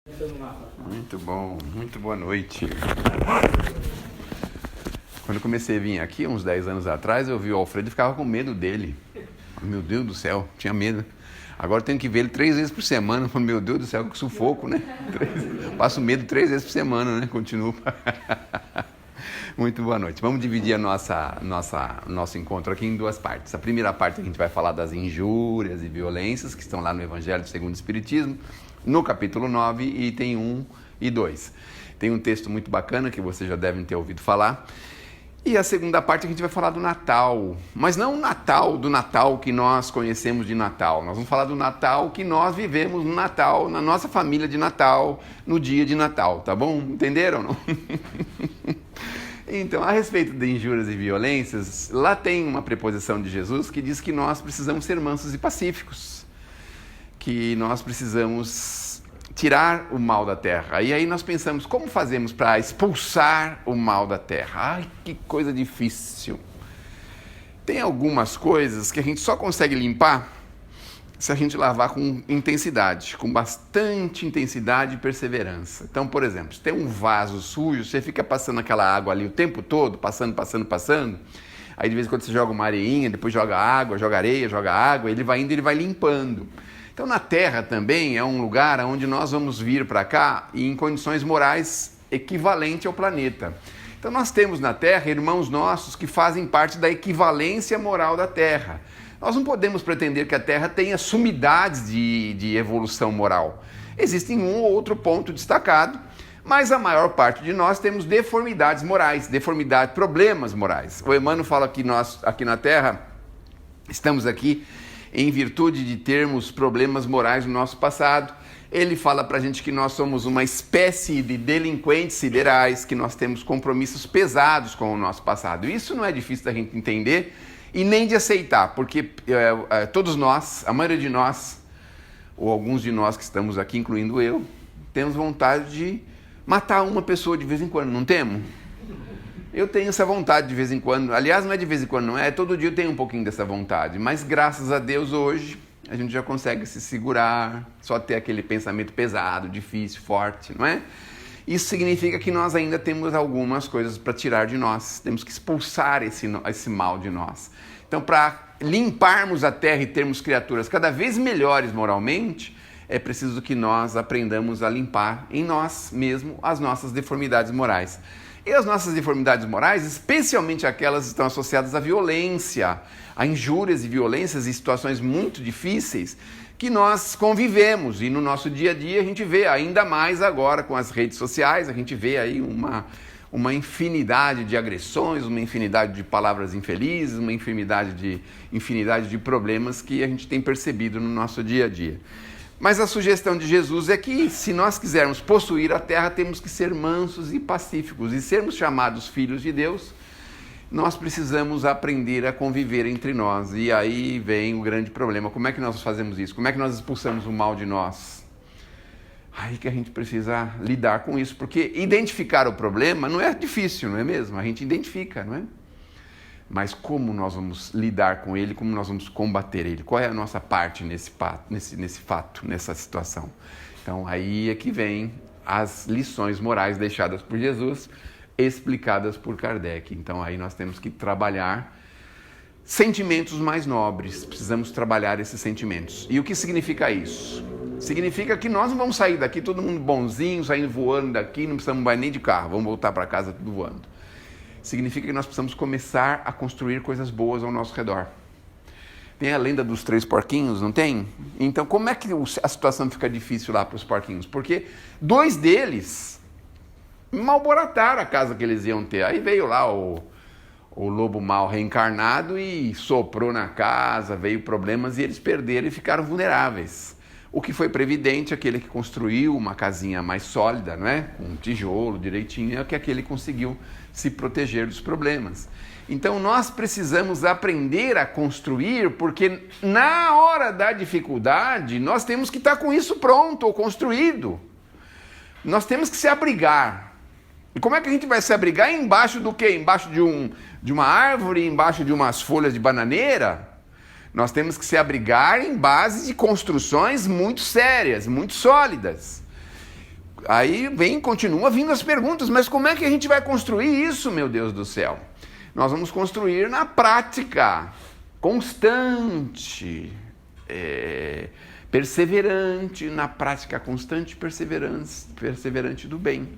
Muito bom, muito boa noite. Quando eu comecei a vir aqui, uns 10 anos atrás, eu vi o Alfredo e ficava com medo dele. Meu Deus do céu, tinha medo. Agora eu tenho que ver ele 3 vezes por semana. Meu Deus do céu, que sufoco, né? Passo medo 3 vezes por semana, né? Continuo. Muito boa noite. Vamos dividir nosso encontro aqui em 2 partes. A primeira parte a gente vai falar das injúrias e violências que estão lá no Evangelho segundo o Espiritismo, no capítulo 9, item 1 e 2. Tem um texto muito bacana que vocês já devem ter ouvido falar. E a segunda parte a gente vai falar do Natal, mas não o Natal do Natal que nós conhecemos de Natal. Nós vamos falar do Natal que nós vivemos no Natal, na nossa família de Natal, no dia de Natal, tá bom? Entenderam, não? Então, a respeito de injúrias e violências, lá tem uma preposição de Jesus que diz que nós precisamos ser mansos e pacíficos, que nós precisamos tirar o mal da terra. E aí nós pensamos, como fazemos para expulsar o mal da terra? Ai, que coisa difícil. Tem algumas coisas que a gente só consegue limpar se a gente lavar com intensidade, com bastante intensidade e perseverança. Então, por exemplo, se tem um vaso sujo, você fica passando aquela água ali o tempo todo, passando, aí de vez em quando você joga uma areinha, depois joga água, joga areia, joga água, ele vai indo, ele vai limpando. Então, na Terra também é um lugar onde nós vamos vir para cá em condições morais equivalentes ao planeta. Então, nós temos na Terra irmãos nossos que fazem parte da equivalência moral da Terra. Nós não podemos pretender que a Terra tenha sumidades de evolução moral. Existem um ou outro ponto destacado, mas a maior parte de nós temos deformidades morais, problemas morais. O Emmanuel fala que nós, aqui na Terra, estamos aqui em virtude de termos problemas morais no nosso passado. Ele fala para a gente que nós somos uma espécie de delinquentes siderais, que nós temos compromissos pesados com o nosso passado. Isso não é difícil da gente entender e nem de aceitar, porque todos nós, a maioria de nós, ou alguns de nós que estamos aqui, incluindo eu, temos vontade de matar uma pessoa de vez em quando, não temos? Eu tenho essa vontade de vez em quando, aliás, não é de vez em quando, não é, todo dia eu tenho um pouquinho dessa vontade, mas graças a Deus hoje a gente já consegue se segurar, só ter aquele pensamento pesado, difícil, forte, não é? Isso significa que nós ainda temos algumas coisas para tirar de nós, temos que expulsar esse mal de nós. Então, para limparmos a terra e termos criaturas cada vez melhores moralmente, é preciso que nós aprendamos a limpar em nós mesmos as nossas deformidades morais. E as nossas deformidades morais, especialmente aquelas que estão associadas à violência, a injúrias e violências em situações muito difíceis, que nós convivemos, e no nosso dia a dia a gente vê, ainda mais agora com as redes sociais, a gente vê aí uma infinidade de agressões, uma infinidade de palavras infelizes, uma infinidade de problemas que a gente tem percebido no nosso dia a dia. Mas a sugestão de Jesus é que, se nós quisermos possuir a terra, temos que ser mansos e pacíficos, e sermos chamados filhos de Deus, nós precisamos aprender a conviver entre nós. E aí vem o grande problema. Como é que nós fazemos isso? Como é que nós expulsamos o mal de nós? Aí que a gente precisa lidar com isso, porque identificar o problema não é difícil, não é mesmo? A gente identifica, não é? Mas como nós vamos lidar com ele, como nós vamos combater ele? Qual é a nossa parte nesse fato, nessa situação? Então aí é que vem as lições morais deixadas por Jesus, explicadas por Kardec. Então aí nós temos que trabalhar sentimentos mais nobres, precisamos trabalhar esses sentimentos. E o que significa isso? Significa que nós não vamos sair daqui todo mundo bonzinho, saindo voando daqui, não precisamos mais nem de carro, vamos voltar para casa tudo voando. Significa que nós precisamos começar a construir coisas boas ao nosso redor. Tem a lenda dos 3 porquinhos, não tem? Então como é que a situação fica difícil lá para os porquinhos? Porque 2 deles malborataram a casa que eles iam ter. Aí veio lá o lobo mal reencarnado e soprou na casa, veio problemas e eles perderam e ficaram vulneráveis. O que foi previdente, aquele que construiu uma casinha mais sólida, não é? Com tijolo direitinho, é que aquele conseguiu se proteger dos problemas. Então nós precisamos aprender a construir, porque na hora da dificuldade nós temos que estar com isso pronto ou construído. Nós temos que se abrigar. E como é que a gente vai se abrigar? Embaixo do quê? Embaixo de uma árvore, embaixo de umas folhas de bananeira? Nós temos que se abrigar em base de construções muito sérias, muito sólidas. Aí continua vindo as perguntas, mas como é que a gente vai construir isso, meu Deus do céu? Nós vamos construir na prática, constante, perseverante, na prática constante, perseverante do bem.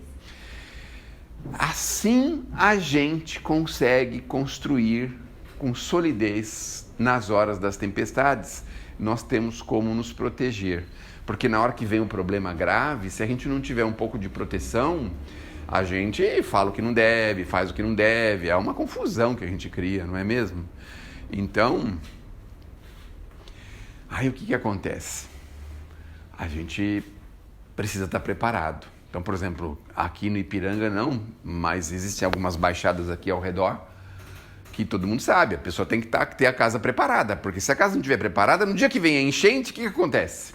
Assim a gente consegue construir com solidez nas horas das tempestades. Nós temos como nos proteger. Porque na hora que vem um problema grave, se a gente não tiver um pouco de proteção, a gente fala o que não deve, faz o que não deve. É uma confusão que a gente cria, não é mesmo? Então, aí o que acontece? A gente precisa estar preparado. Então, por exemplo, aqui no Ipiranga não, mas existem algumas baixadas aqui ao redor que todo mundo sabe, a pessoa tem que ter a casa preparada, porque se a casa não estiver preparada, no dia que vem a enchente, o que acontece?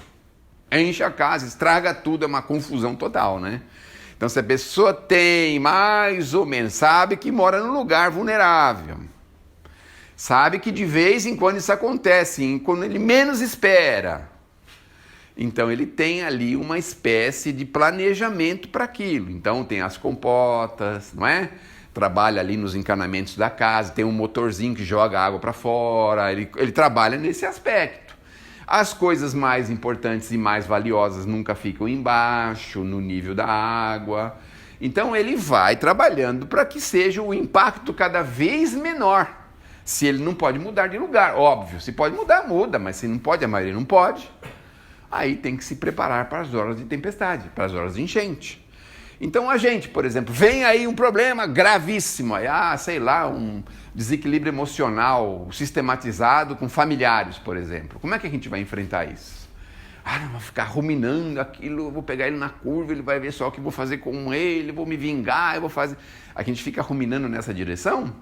Enche a casa, estraga tudo, é uma confusão total, né? Então, se a pessoa tem mais ou menos, sabe que mora num lugar vulnerável, sabe que de vez em quando isso acontece, quando ele menos espera, então ele tem ali uma espécie de planejamento para aquilo. Então tem as compotas, não é? Trabalha ali nos encanamentos da casa, tem um motorzinho que joga água para fora, ele trabalha nesse aspecto. As coisas mais importantes e mais valiosas nunca ficam embaixo, no nível da água. Então ele vai trabalhando para que seja o impacto cada vez menor. Se ele não pode mudar de lugar, óbvio, se pode mudar, muda, mas se não pode, a maioria não pode. Aí tem que se preparar para as horas de tempestade, para as horas de enchente. Então a gente, por exemplo, vem aí um problema gravíssimo, sei lá, um desequilíbrio emocional sistematizado com familiares, por exemplo. Como é que a gente vai enfrentar isso? Não vou ficar ruminando aquilo, eu vou pegar ele na curva, ele vai ver só o que eu vou fazer com ele, eu vou me vingar, eu vou fazer... A gente fica ruminando nessa direção?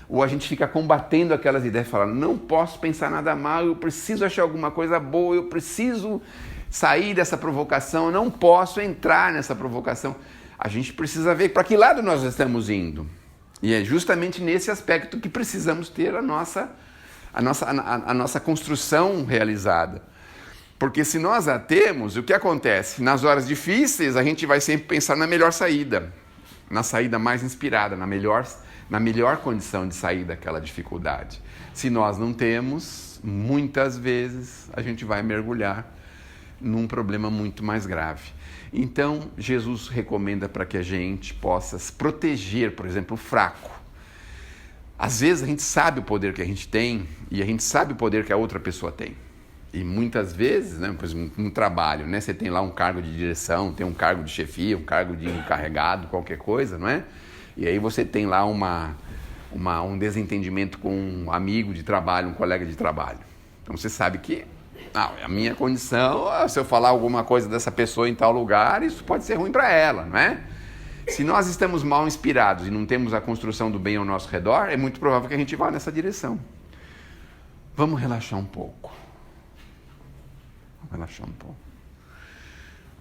Ou a gente fica combatendo aquelas ideias, falando, não posso pensar nada mal, eu preciso achar alguma coisa boa, eu preciso sair dessa provocação, eu não posso entrar nessa provocação. A gente precisa ver para que lado nós estamos indo. E é justamente nesse aspecto que precisamos ter a nossa construção realizada. Porque se nós a temos, o que acontece? Nas horas difíceis, a gente vai sempre pensar na melhor saída, na saída mais inspirada, na melhor condição de sair daquela dificuldade. Se nós não temos, muitas vezes a gente vai mergulhar num problema muito mais grave. Então, Jesus recomenda para que a gente possa se proteger, por exemplo, o fraco. Às vezes a gente sabe o poder que a gente tem e a gente sabe o poder que a outra pessoa tem. E muitas vezes, né, por exemplo, no trabalho, né, você tem lá um cargo de direção, tem um cargo de chefia, um cargo de encarregado, qualquer coisa, não é? E aí você tem lá um desentendimento com um amigo de trabalho, um colega de trabalho. Então você sabe que a minha condição, se eu falar alguma coisa dessa pessoa em tal lugar, isso pode ser ruim para ela, não é? Se nós estamos mal inspirados e não temos a construção do bem ao nosso redor, é muito provável que a gente vá nessa direção. Vamos relaxar um pouco. Vamos relaxar um pouco.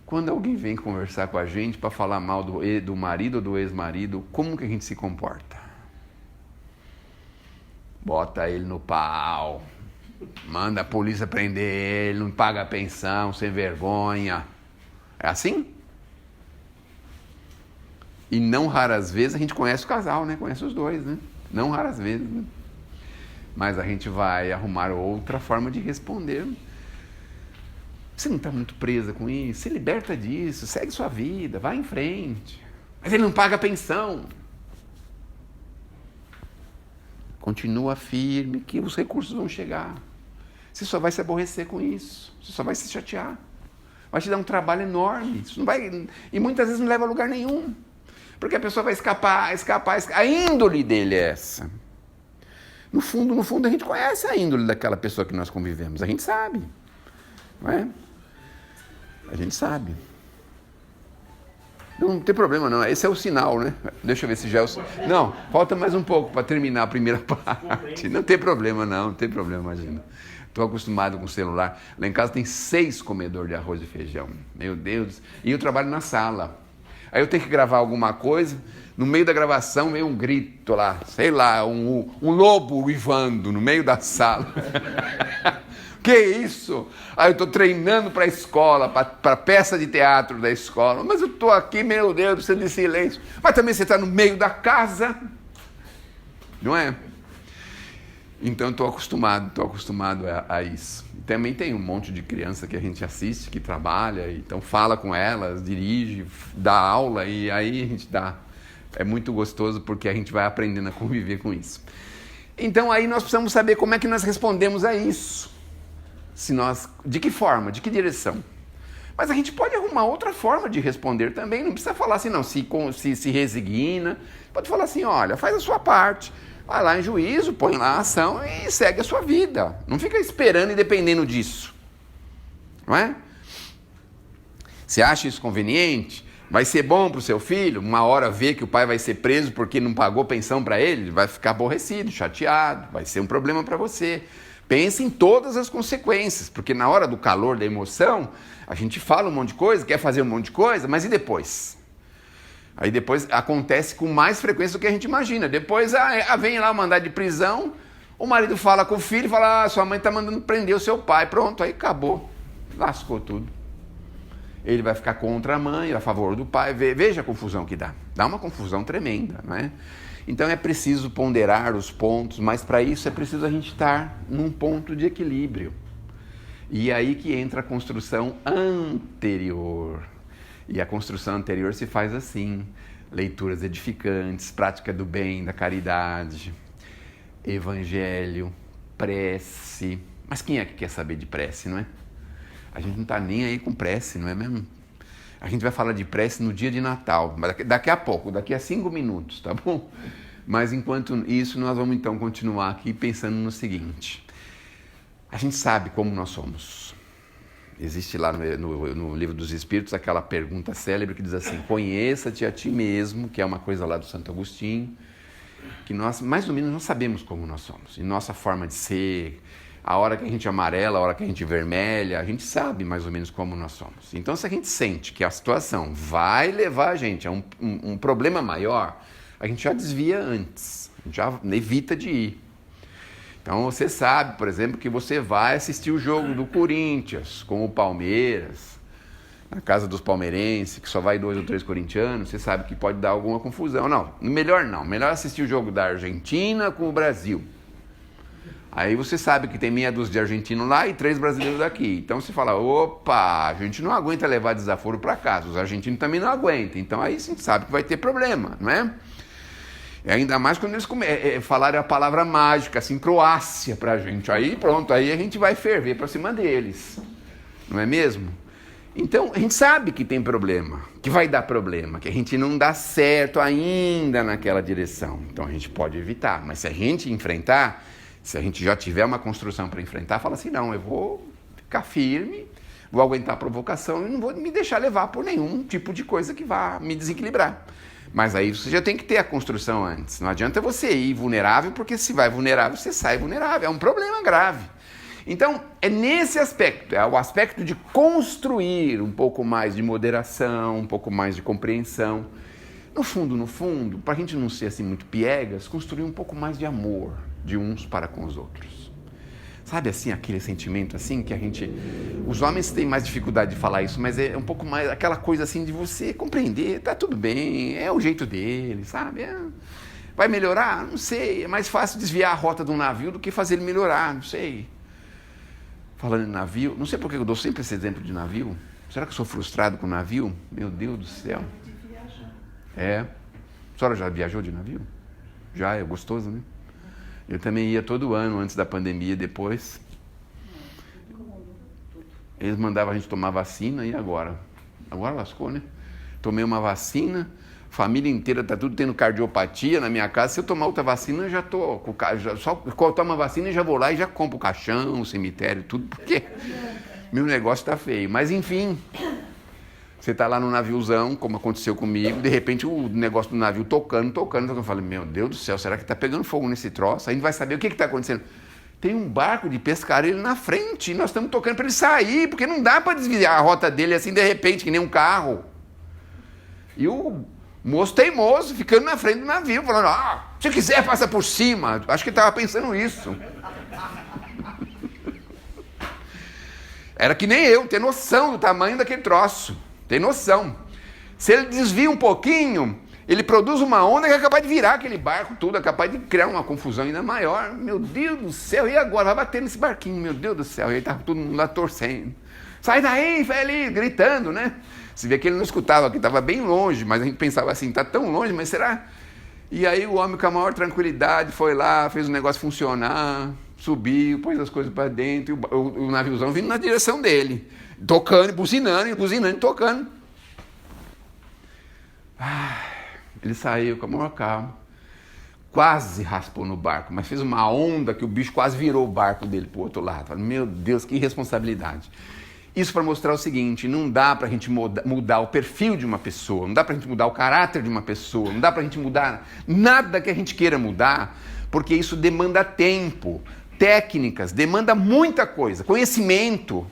Quando alguém vem conversar com a gente para falar mal do marido ou do ex-marido, como que a gente se comporta? Bota ele no pau, manda a polícia prender ele, não paga a pensão, sem vergonha. É assim? E não raras vezes a gente conhece o casal, né? Conhece os dois, né? Não raras vezes, né? Mas a gente vai arrumar outra forma de responder. Você não está muito presa com isso? Se liberta disso, segue sua vida, vai em frente. Mas ele não paga a pensão. Continua firme que os recursos vão chegar. Você só vai se aborrecer com isso. Você só vai se chatear. Vai te dar um trabalho enorme. Isso não vai, e muitas vezes não leva a lugar nenhum. Porque a pessoa vai escapar. A índole dele é essa. No fundo, a gente conhece a índole daquela pessoa que nós convivemos. A gente sabe. Não é? A gente sabe. Não tem problema não, esse é o sinal, né? Deixa eu ver se já é o sinal. Não, falta mais um pouco para terminar a primeira parte. Não tem problema não, não tem problema, imagina. Estou acostumado com o celular. Lá em casa tem 6 comedores de arroz e feijão. Meu Deus. E eu trabalho na sala. Aí eu tenho que gravar alguma coisa, no meio da gravação veio um grito lá, sei lá, um lobo uivando no meio da sala. Que isso? Eu estou treinando para a escola, para a peça de teatro da escola. Mas eu estou aqui, meu Deus, preciso de silêncio. Mas também você está no meio da casa. Não é? Então estou acostumado a isso. Também tem um monte de criança que a gente assiste, que trabalha, então fala com elas, dirige, dá aula, e aí a gente dá. É muito gostoso porque a gente vai aprendendo a conviver com isso. Então aí nós precisamos saber como é que nós respondemos a isso. De que forma, de que direção. Mas a gente pode arrumar outra forma de responder também, não precisa falar assim não, se resigna, pode falar assim, olha, faz a sua parte. Vai lá em juízo, põe lá a ação e segue a sua vida. Não fica esperando e dependendo disso. Não é? Você acha isso conveniente? Vai ser bom para o seu filho? Uma hora ver que o pai vai ser preso porque não pagou pensão para ele? Vai ficar aborrecido, chateado. Vai ser um problema para você. Pense em todas as consequências. Porque na hora do calor, da emoção, a gente fala um monte de coisa, quer fazer um monte de coisa, mas e depois? Aí depois acontece com mais frequência do que a gente imagina. Depois vem lá o mandado de prisão, o marido fala com o filho, fala, sua mãe está mandando prender o seu pai. Pronto, aí acabou. Lascou tudo. Ele vai ficar contra a mãe, a favor do pai. Veja a confusão que dá. Dá uma confusão tremenda, não é? Então é preciso ponderar os pontos, mas para isso é preciso a gente estar num ponto de equilíbrio. E aí que entra a construção anterior. E a construção anterior se faz assim, leituras edificantes, prática do bem, da caridade, evangelho, prece. Mas quem é que quer saber de prece, não é? A gente não está nem aí com prece, não é mesmo? A gente vai falar de prece no dia de Natal, daqui a pouco, daqui a 5 minutos, tá bom? Mas enquanto isso, nós vamos então continuar aqui pensando no seguinte. A gente sabe como nós somos. Existe lá no Livro dos Espíritos aquela pergunta célebre que diz assim, conheça-te a ti mesmo, que é uma coisa lá do Santo Agostinho, que nós, mais ou menos, nós sabemos como nós somos, e nossa forma de ser, a hora que a gente amarela, a hora que a gente vermelha, a gente sabe mais ou menos como nós somos. Então, se a gente sente que a situação vai levar a gente a um problema maior, a gente já desvia antes, a gente já evita de ir. Então você sabe, por exemplo, que você vai assistir o jogo do Corinthians com o Palmeiras, na casa dos palmeirenses, que só vai 2 ou 3 corintianos, você sabe que pode dar alguma confusão. Não, melhor assistir o jogo da Argentina com o Brasil. Aí você sabe que tem meia dúzia de argentinos lá e 3 brasileiros daqui. Então você fala, opa, a gente não aguenta levar desaforo para casa, os argentinos também não aguentam. Então aí a gente sabe que vai ter problema, não é? Ainda mais quando eles falarem a palavra mágica, assim, Croácia pra gente. Aí pronto, aí a gente vai ferver pra cima deles. Não é mesmo? Então, a gente sabe que tem problema, que vai dar problema, que a gente não dá certo ainda naquela direção. Então a gente pode evitar, mas se a gente enfrentar, se a gente já tiver uma construção para enfrentar, fala assim, não, eu vou ficar firme, vou aguentar a provocação e não vou me deixar levar por nenhum tipo de coisa que vá me desequilibrar. Mas aí você já tem que ter a construção antes. Não adianta você ir vulnerável, porque se vai vulnerável, você sai vulnerável. É um problema grave. Então, é nesse aspecto, é o aspecto de construir um pouco mais de moderação, um pouco mais de compreensão. No fundo, para a gente não ser assim muito piegas, construir um pouco mais de amor de uns para com os outros. Sabe assim, aquele sentimento assim que a gente... Os homens têm mais dificuldade de falar isso, mas é um pouco mais aquela coisa assim de você compreender, tá tudo bem, é o jeito dele, sabe? Vai melhorar? Não sei, é mais fácil desviar a rota de um navio do que fazer ele melhorar, não sei. Falando em navio, não sei por que eu dou sempre esse exemplo de navio. Será que eu sou frustrado com navio? Meu Deus do céu. É. A senhora já viajou de navio? Já, é gostoso, né? Eu também ia todo ano, antes da pandemia, depois. Eles mandavam a gente tomar vacina, e agora? Agora lascou, né? Tomei uma vacina, família inteira está tudo tendo cardiopatia na minha casa. Se eu tomar outra vacina, eu já estou... Só tomo a vacina e já vou lá e já compro o caixão, o cemitério, tudo, porque meu negócio está feio. Mas, enfim... Você está lá no naviozão, como aconteceu comigo, de repente o negócio do navio tocando. Eu falei, meu Deus do céu, será que está pegando fogo nesse troço? Aí a gente vai saber o que está acontecendo. Tem um barco de pescaria na frente, e nós estamos tocando para ele sair, porque não dá para desviar a rota dele assim de repente, que nem um carro. E o moço teimoso, ficando na frente do navio, falando, se quiser passa por cima. Acho que ele estava pensando isso. Era que nem eu, ter noção do tamanho daquele troço. Tem noção. Se ele desvia um pouquinho, ele produz uma onda que é capaz de virar aquele barco tudo, é capaz de criar uma confusão ainda maior. Meu Deus do céu, e agora? Vai bater nesse barquinho, meu Deus do céu. E aí tá todo mundo lá torcendo. Sai daí, feliz, gritando, né? Você vê que ele não escutava, que estava bem longe, mas a gente pensava assim, tá tão longe, mas será? E aí o homem com a maior tranquilidade foi lá, fez o negócio funcionar, subiu, pôs as coisas para dentro, e o naviozão vindo na direção dele, tocando, buzinando, tocando. Ele saiu com a maior calma, quase raspou no barco, mas fez uma onda que o bicho quase virou o barco dele para o outro lado. Falei, meu Deus, que irresponsabilidade. Isso para mostrar o seguinte, não dá para a gente mudar o perfil de uma pessoa, não dá para a gente mudar o caráter de uma pessoa, não dá para a gente mudar nada que a gente queira mudar, porque isso demanda tempo, técnicas, demanda muita coisa, conhecimento.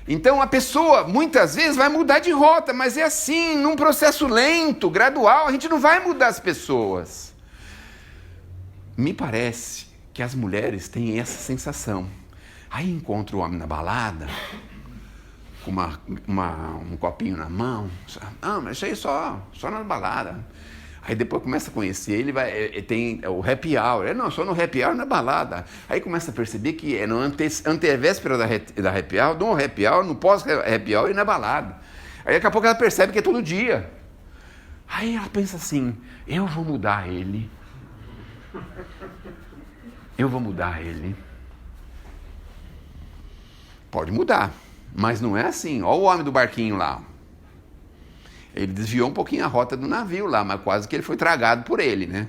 Então a pessoa muitas vezes vai mudar de rota, mas é assim, num processo lento, gradual, a gente não vai mudar as pessoas. Me parece que as mulheres têm essa sensação. Aí encontra o homem na balada, com um copinho na mão, mas isso aí só na balada. Aí depois começa a conhecer, ele tem o happy hour, não, só no happy hour na balada. Aí começa a perceber que é no antevéspera da happy hour, no happy hour, no pós-happy hour e na balada. Aí daqui a pouco ela percebe que é todo dia. Aí ela pensa assim, eu vou mudar ele. Eu vou mudar ele. Pode mudar, mas não é assim. Olha o homem do barquinho lá. Ele desviou um pouquinho a rota do navio lá, mas quase que ele foi tragado por ele, né?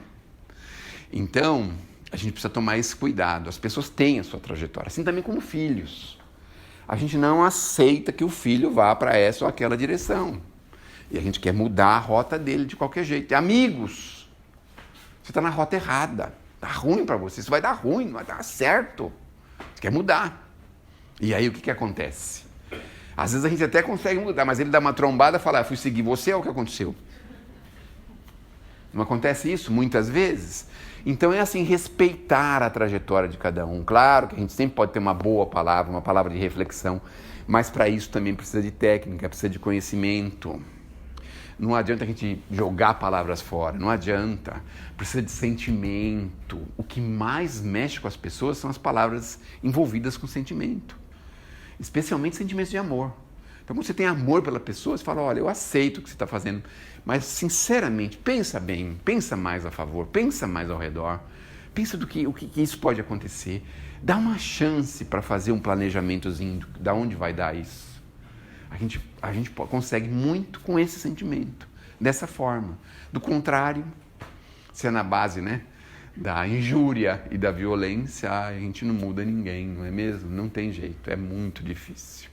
Então, a gente precisa tomar esse cuidado. As pessoas têm a sua trajetória, assim também como filhos. A gente não aceita que o filho vá para essa ou aquela direção. E a gente quer mudar a rota dele de qualquer jeito. E amigos, você está na rota errada. Está ruim para você, isso vai dar ruim, não vai dar certo. Você quer mudar. E aí o que acontece? Às vezes a gente até consegue mudar, mas ele dá uma trombada e fala, fui seguir você, é o que aconteceu. Não acontece isso muitas vezes? Então é assim, respeitar a trajetória de cada um. Claro que a gente sempre pode ter uma boa palavra, uma palavra de reflexão, mas para isso também precisa de técnica, precisa de conhecimento. Não adianta a gente jogar palavras fora, não adianta. Precisa de sentimento. O que mais mexe com as pessoas são as palavras envolvidas com sentimento. Especialmente sentimentos de amor. Então, quando você tem amor pela pessoa, você fala, olha, eu aceito o que você está fazendo, mas, sinceramente, pensa bem, pensa mais a favor, pensa mais ao redor, pensa o que isso pode acontecer. Dá uma chance para fazer um planejamentozinho de onde vai dar isso. A gente consegue muito com esse sentimento, dessa forma. Do contrário, se é na base, né, da injúria e da violência, a gente não muda ninguém, não é mesmo? Não tem jeito, é muito difícil.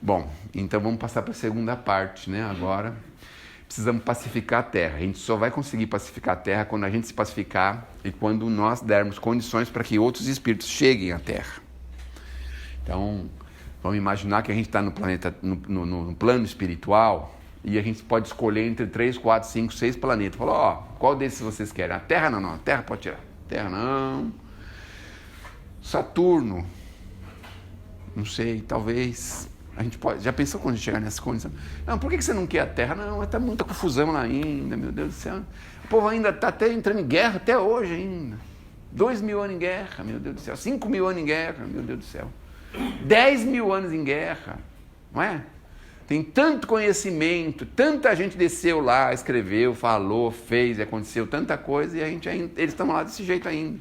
Bom, então vamos passar para a segunda parte, né? Agora, precisamos pacificar a terra. A gente só vai conseguir pacificar a terra quando a gente se pacificar e quando nós dermos condições para que outros espíritos cheguem à terra. Então, vamos imaginar que a gente está no planeta, no plano espiritual, e a gente pode escolher entre 3, 4, 5, 6 planetas. Falou, qual desses vocês querem? A Terra não, a Terra pode tirar. Terra não. Saturno. Não sei, talvez. A gente pode. Já pensou quando a gente chegar nessa condição? Não, por que você não quer a Terra? Não, está muita confusão lá ainda, meu Deus do céu. O povo ainda está até entrando em guerra, até hoje ainda. 2.000 anos em guerra, meu Deus do céu. 5.000 anos em guerra, meu Deus do céu. 10.000 anos em guerra, não é? Tem tanto conhecimento, tanta gente desceu lá, escreveu, falou, fez, aconteceu tanta coisa, e eles estão lá desse jeito ainda.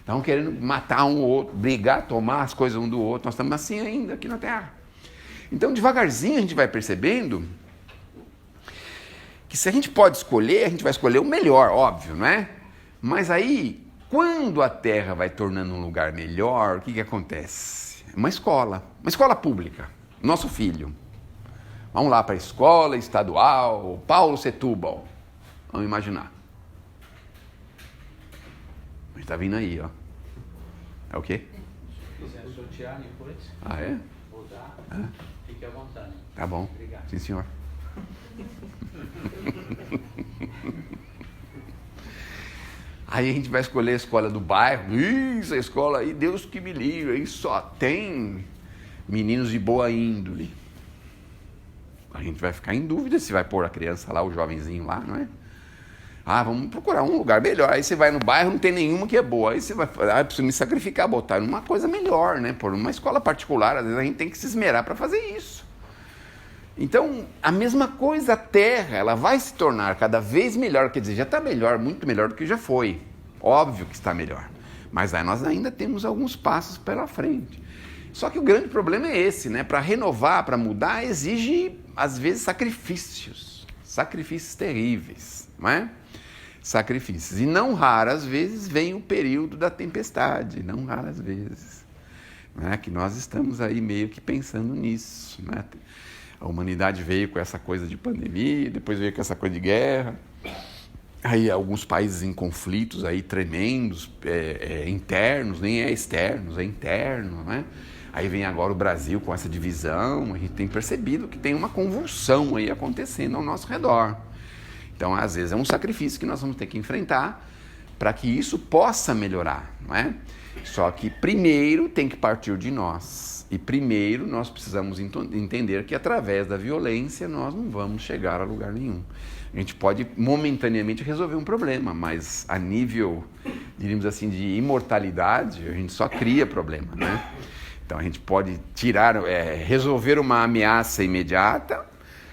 Estão querendo matar um ou outro, brigar, tomar as coisas um do outro. Nós estamos assim ainda aqui na Terra. Então, devagarzinho, a gente vai percebendo que se a gente pode escolher, a gente vai escolher o melhor, óbvio, não é? Mas aí, quando a Terra vai tornando um lugar melhor, o que acontece? Uma escola pública, nosso filho. Vamos lá para a escola estadual, Paulo Setúbal. Vamos imaginar. Mas está vindo aí, ó. É o quê? Se quiser sortear depois. Ah, é? Vou dar. Fique à vontade. Tá bom. Obrigado. Sim, senhor. Aí a gente vai escolher a escola do bairro. Isso, a escola aí, Deus que me livre. Aí só tem meninos de boa índole. A gente vai ficar em dúvida se vai pôr a criança lá, o jovenzinho lá, não é? Ah, vamos procurar um lugar melhor. Aí você vai no bairro, não tem nenhuma que é boa. Aí você vai falar, preciso me sacrificar, botar numa coisa melhor, né? Por uma escola particular, às vezes a gente tem que se esmerar para fazer isso. Então, a mesma coisa, a Terra, ela vai se tornar cada vez melhor, quer dizer, já está melhor, muito melhor do que já foi. Óbvio que está melhor. Mas aí nós ainda temos alguns passos pela frente. Só que o grande problema é esse, né? Para renovar, para mudar, exige, às vezes, sacrifícios terríveis, não é? Sacrifícios. E não raras vezes vem o período da tempestade, não raras vezes. Não é? Que nós estamos aí meio que pensando nisso, né? A humanidade veio com essa coisa de pandemia, depois veio com essa coisa de guerra. Aí alguns países em conflitos aí tremendos, internos, nem é externos, é interno, né? Aí vem agora o Brasil com essa divisão, a gente tem percebido que tem uma convulsão aí acontecendo ao nosso redor. Então, às vezes, é um sacrifício que nós vamos ter que enfrentar para que isso possa melhorar, não é? Só que primeiro tem que partir de nós. E primeiro nós precisamos entender que através da violência nós não vamos chegar a lugar nenhum. A gente pode momentaneamente resolver um problema, mas a nível, diríamos assim, de imortalidade, a gente só cria problema, né? Então a gente pode resolver uma ameaça imediata,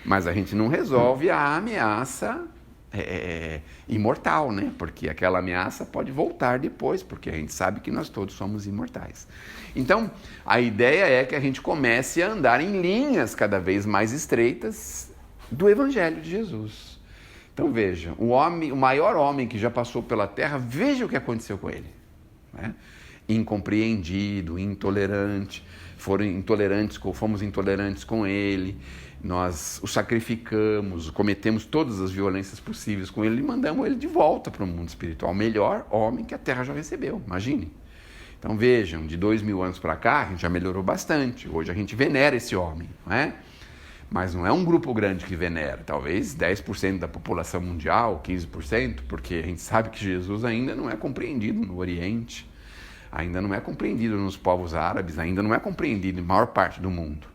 mas a gente não resolve a ameaça imortal, né? Porque aquela ameaça pode voltar depois, porque a gente sabe que nós todos somos imortais. Então, a ideia é que a gente comece a andar em linhas cada vez mais estreitas do Evangelho de Jesus. Então veja, o maior homem que já passou pela Terra, veja o que aconteceu com ele, né? Incompreendido, intolerante, fomos intolerantes com ele, nós o sacrificamos, cometemos todas as violências possíveis com ele e mandamos ele de volta para o mundo espiritual, o melhor homem que a Terra já recebeu, imagine. Então vejam, de 2000 anos para cá, a gente já melhorou bastante, hoje a gente venera esse homem, não é? Mas não é um grupo grande que venera, talvez 10% da população mundial, 15%, porque a gente sabe que Jesus ainda não é compreendido no Oriente, ainda não é compreendido nos povos árabes, ainda não é compreendido em maior parte do mundo.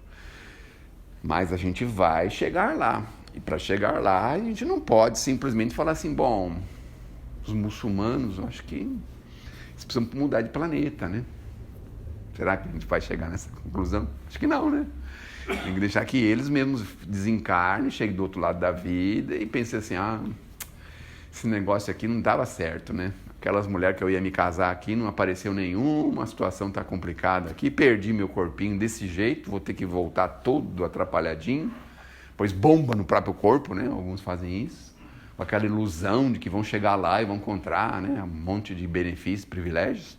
Mas a gente vai chegar lá. E para chegar lá, a gente não pode simplesmente falar assim, bom, os muçulmanos, eu acho que eles precisam mudar de planeta, né? Será que a gente vai chegar nessa conclusão? Acho que não, né? Tem que deixar que eles mesmos desencarnem, cheguem do outro lado da vida e pensem assim, esse negócio aqui não dava certo, né? Aquelas mulheres que eu ia me casar aqui, não apareceu nenhuma, a situação está complicada aqui, perdi meu corpinho desse jeito, vou ter que voltar todo atrapalhadinho, pois bomba no próprio corpo, né? Alguns fazem isso, com aquela ilusão de que vão chegar lá e vão encontrar, né, um monte de benefícios, privilégios,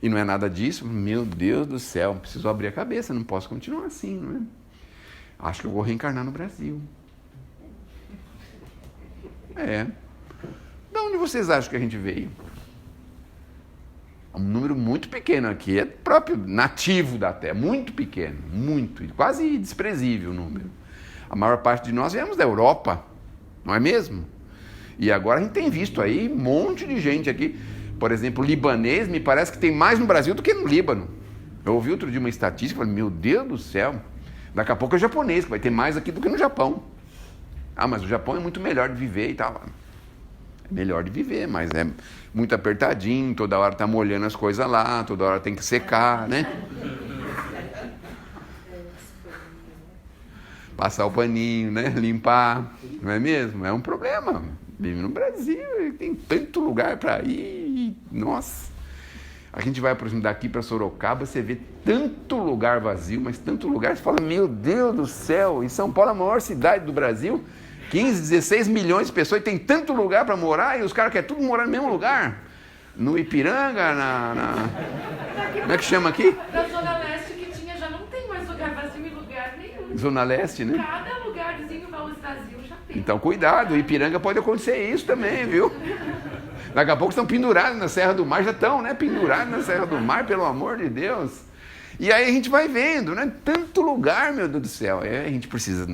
e não é nada disso. Meu Deus do céu, preciso abrir a cabeça, não posso continuar assim, não é? Acho que eu vou reencarnar no Brasil. De onde vocês acham que a gente veio? Um número muito pequeno aqui, é próprio nativo da Terra, muito pequeno, muito, quase desprezível o número. A maior parte de nós viemos da Europa, não é mesmo? E agora a gente tem visto aí um monte de gente aqui, por exemplo, libanês, me parece que tem mais no Brasil do que no Líbano. Eu ouvi outro dia uma estatística, falei, meu Deus do céu, daqui a pouco é japonês, que vai ter mais aqui do que no Japão. Mas o Japão é muito melhor de viver e tal. Melhor de viver, mas é muito apertadinho, toda hora tá molhando as coisas lá, toda hora tem que secar, né? Passar o paninho, né? Limpar, não é mesmo? É um problema. Vive no Brasil, tem tanto lugar para ir, nossa. A gente vai, por exemplo, daqui para Sorocaba, você vê tanto lugar vazio, mas tanto lugar, você fala, meu Deus do céu, e São Paulo é a maior cidade do Brasil, 15, 16 milhões de pessoas, e tem tanto lugar para morar, e os caras querem tudo morar no mesmo lugar. No Ipiranga, como é que chama aqui? Na Zona Leste que tinha, já não tem mais lugar vazio em lugar nenhum. Zona Leste, né? Cada lugarzinho vazio já tem. Então, cuidado, Ipiranga pode acontecer isso também, viu? Daqui a pouco estão pendurados na Serra do Mar, já estão, né? Pendurados na Serra do Mar, pelo amor de Deus. E aí a gente vai vendo, né? Tanto lugar, meu Deus do céu. A gente precisa,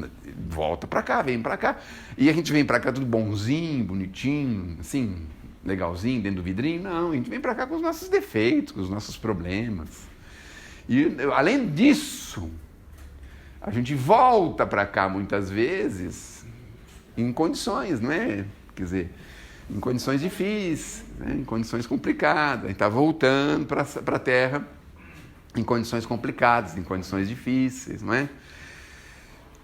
volta pra cá, vem pra cá. E a gente vem pra cá tudo bonzinho, bonitinho, assim, legalzinho, dentro do vidrinho. Não, a gente vem pra cá com os nossos defeitos, com os nossos problemas. E além disso, a gente volta para cá muitas vezes em condições, não é? Quer dizer, em condições difíceis, né? Em condições complicadas. A gente está voltando para a Terra em condições complicadas, em condições difíceis, não é?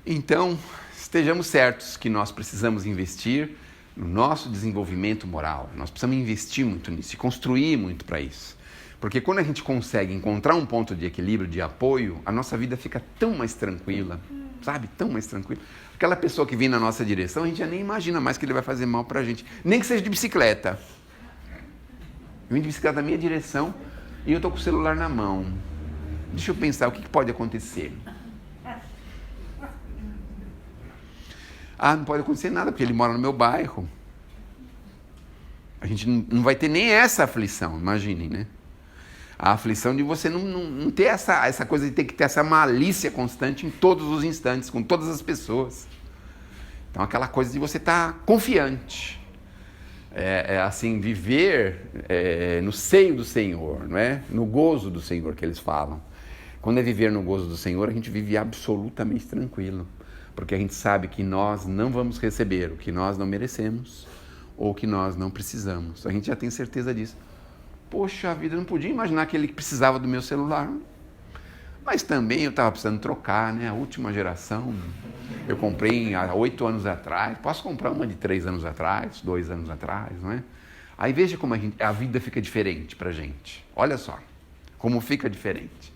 Então, estejamos certos que nós precisamos investir no nosso desenvolvimento moral. Nós precisamos investir muito nisso e construir muito para isso. Porque quando a gente consegue encontrar um ponto de equilíbrio, de apoio, a nossa vida fica tão mais tranquila, sabe? Tão mais tranquila. Aquela pessoa que vem na nossa direção, a gente já nem imagina mais que ele vai fazer mal para a gente. Nem que seja de bicicleta. Eu vim de bicicleta na minha direção e eu estou com o celular na mão. Deixa eu pensar, o que pode acontecer? Ah, não pode acontecer nada, porque ele mora no meu bairro. A gente não vai ter nem essa aflição, imaginem, né? A aflição de você não ter essa coisa de ter que ter essa malícia constante em todos os instantes, com todas as pessoas. Então, aquela coisa de você estar confiante. Assim, viver no seio do Senhor, não é? No gozo do Senhor que eles falam. Quando é viver no gozo do Senhor, a gente vive absolutamente tranquilo. Porque a gente sabe que nós não vamos receber o que nós não merecemos ou o que nós não precisamos. A gente já tem certeza disso. Poxa vida, eu não podia imaginar que ele precisava do meu celular. Mas também eu estava precisando trocar, né? A última geração, eu comprei há 8 anos atrás. Posso comprar uma de 3 anos atrás, 2 anos atrás, não é? Aí veja como a vida fica diferente para a gente. Olha só, como fica diferente.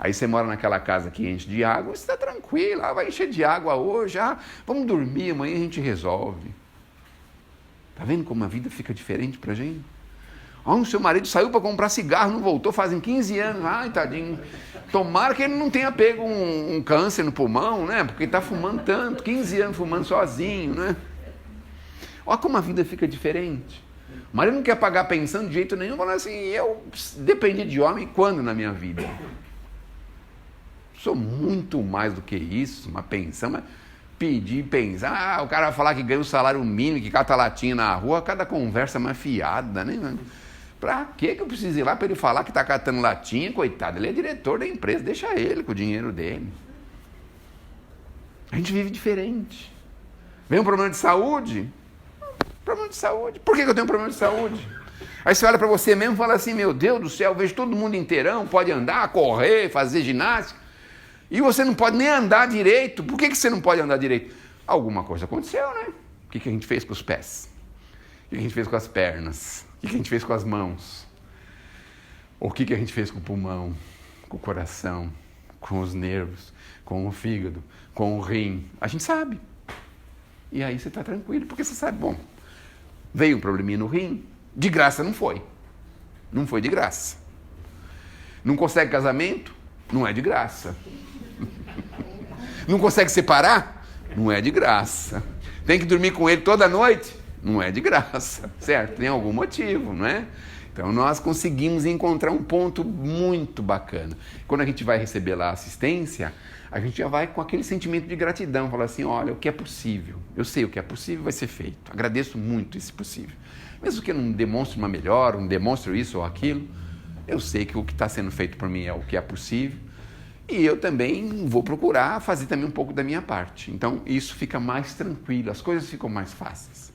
Aí você mora naquela casa que enche de água, você está tranquilo, vai encher de água hoje, vamos dormir, amanhã a gente resolve. Está vendo como a vida fica diferente para a gente? O seu marido saiu para comprar cigarro, não voltou, fazem 15 anos. Ai, tadinho. Tomara que ele não tenha pego um câncer no pulmão, né? Porque está fumando tanto, 15 anos fumando sozinho, né? Olha como a vida fica diferente. O marido não quer pagar pensão de jeito nenhum, falando assim, eu dependi de homem quando na minha vida? Sou muito mais do que isso, uma pensão, mas pedir, pensar, o cara vai falar que ganha um salário mínimo, que cata latinha na rua, cada conversa mais fiada, né? Pra que eu preciso ir lá para ele falar que está catando latinha, coitado, ele é diretor da empresa, deixa ele com o dinheiro dele. A gente vive diferente. Vem um problema de saúde? Problema de saúde. Por que eu tenho um problema de saúde? Aí você olha para você mesmo e fala assim, meu Deus do céu, eu vejo todo mundo inteirão, pode andar, correr, fazer ginástica, e você não pode nem andar direito. Por que você não pode andar direito? Alguma coisa aconteceu, né? O que a gente fez com os pés? O que a gente fez com as pernas? O que a gente fez com as mãos? O que a gente fez com o pulmão? Com o coração? Com os nervos? Com o fígado? Com o rim? A gente sabe. E aí você está tranquilo, porque você sabe, bom, veio um probleminha no rim, de graça não foi. Não foi de graça. Não consegue casamento? Não é de graça. Não consegue separar? Não é de graça. Tem que dormir com ele toda noite? Não é de graça, certo? Tem algum motivo, não é? Então nós conseguimos encontrar um ponto muito bacana. Quando a gente vai receber lá a assistência, a gente já vai com aquele sentimento de gratidão, falar assim, olha, o que é possível, eu sei o que é possível vai ser feito, agradeço muito esse possível. Mesmo que eu não demonstre uma melhora, não demonstre isso ou aquilo, eu sei que o que está sendo feito por mim é o que é possível, e eu também vou procurar fazer também um pouco da minha parte. Então isso fica mais tranquilo, as coisas ficam mais fáceis.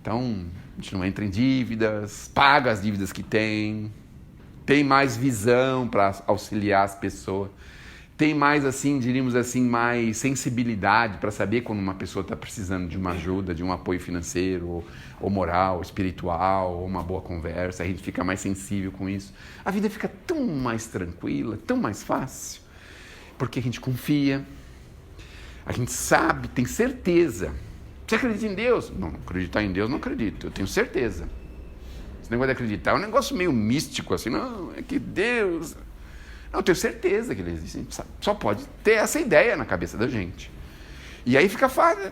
Então a gente não entra em dívidas, paga as dívidas que tem mais visão para auxiliar as pessoas, tem mais, assim, diríamos assim, mais sensibilidade para saber quando uma pessoa está precisando de uma ajuda, de um apoio financeiro, ou moral, espiritual, ou uma boa conversa, a gente fica mais sensível com isso. A vida fica tão mais tranquila, tão mais fácil, porque a gente confia, a gente sabe, tem certeza. Você acredita em Deus? Não, acreditar em Deus não acredito, eu tenho certeza. Esse negócio de acreditar é um negócio meio místico, assim, não, é que Deus... Não, eu tenho certeza que ele existe. Só pode ter essa ideia na cabeça da gente. E aí fica fácil.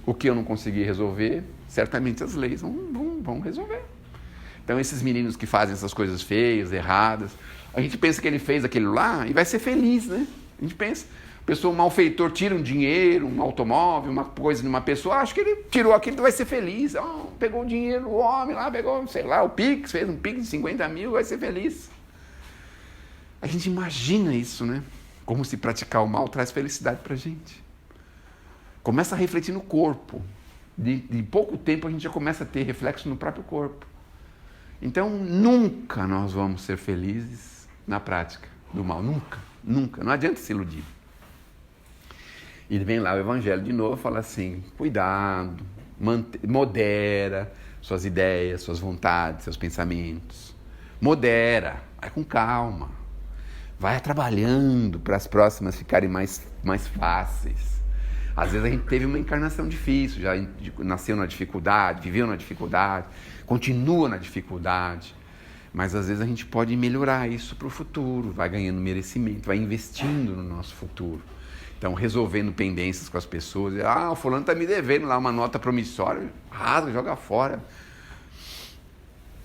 O que eu não consegui resolver, certamente as leis vão resolver. Então esses meninos que fazem essas coisas feias, erradas, a gente pensa que ele fez aquilo lá e vai ser feliz, né? A gente pensa, a pessoa, um malfeitor tira um dinheiro, um automóvel, uma coisa de uma pessoa, acho que ele tirou aquilo e vai ser feliz. Pegou o dinheiro, o homem lá, pegou, sei lá, o Pix, fez um Pix de 50 mil, vai ser feliz. A gente imagina isso, né? Como se praticar o mal traz felicidade pra gente. Começa a refletir no corpo. De pouco tempo a gente já começa a ter reflexo no próprio corpo. Então, nunca nós vamos ser felizes na prática do mal. Nunca, nunca. Não adianta se iludir. E vem lá o Evangelho de novo e fala assim, cuidado, modera suas ideias, suas vontades, seus pensamentos. Modera, vai com calma. Vai trabalhando para as próximas ficarem mais fáceis. Às vezes a gente teve uma encarnação difícil, já nasceu na dificuldade, viveu na dificuldade, continua na dificuldade. Mas às vezes a gente pode melhorar isso para o futuro, vai ganhando merecimento, vai investindo no nosso futuro. Então, resolvendo pendências com as pessoas. O fulano está me devendo lá uma nota promissória, rasga, joga fora.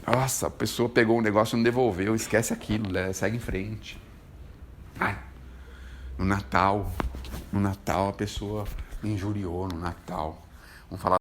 Nossa, a pessoa pegou um negócio e não devolveu, esquece aquilo, segue em frente. No Natal a pessoa me injuriou no Natal. Vamos falar